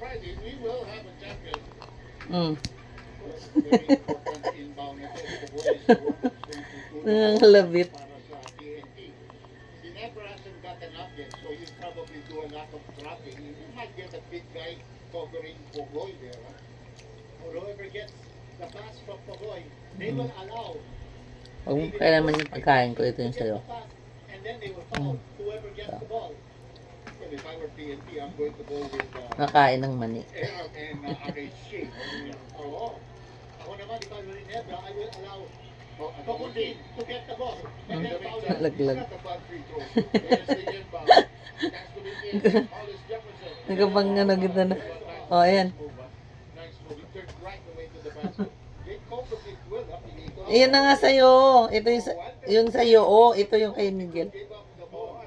Friday, we will have a champion. Mm. Very important inbound nito. Pogoy is the one that's going to do the Nangangalabit. para sa TNT. He never hasn't gotten up yet, so you probably do a lot of trapping. You might get a big guy covering Pogoy there. Huh? Or whoever gets the pass from Pogoy, they will allow. Huwag mo kailangan yung pagkain ko. Ito yung sa'yo. And then they will foul whoever gets the ball. Well, if I were TNT, I'm going to go with Nakain ng mani. and RH. Oo. Ako naman, if I were in Hebra, I will allow Pokundin to get the ball. And then foul him. Nalaglag. It's not a bad free throw. There's the inbound. That's to be in. Paulus Jefferson. Nagabang ano kita na. O, ayan. Nice move. He turned right away to the basket. They covered it well. Iyan na nga sa'yo. Ito yung sa'yo. Oh, ito yung kay Miguel. Gave up the ball.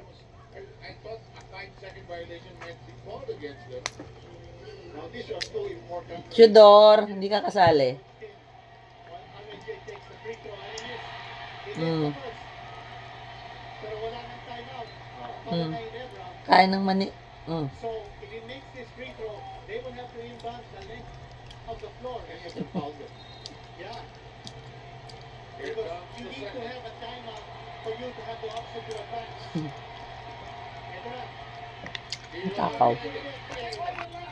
I thought a 5-second violation meant the ball against them. Now these are two important. Chudor, hindi ka kasali. RJ takes the free throw and he missed. Mm. Pero wala nang timeout. Mm. Para na Hebra. Kain ng mani. Mm. So if he makes this free throw, they will have to inbound the length of the floor and he will foul them. Yeah. Because you need to have a timeout for you to have the option to advance. Ito na. Takaw. Ito na.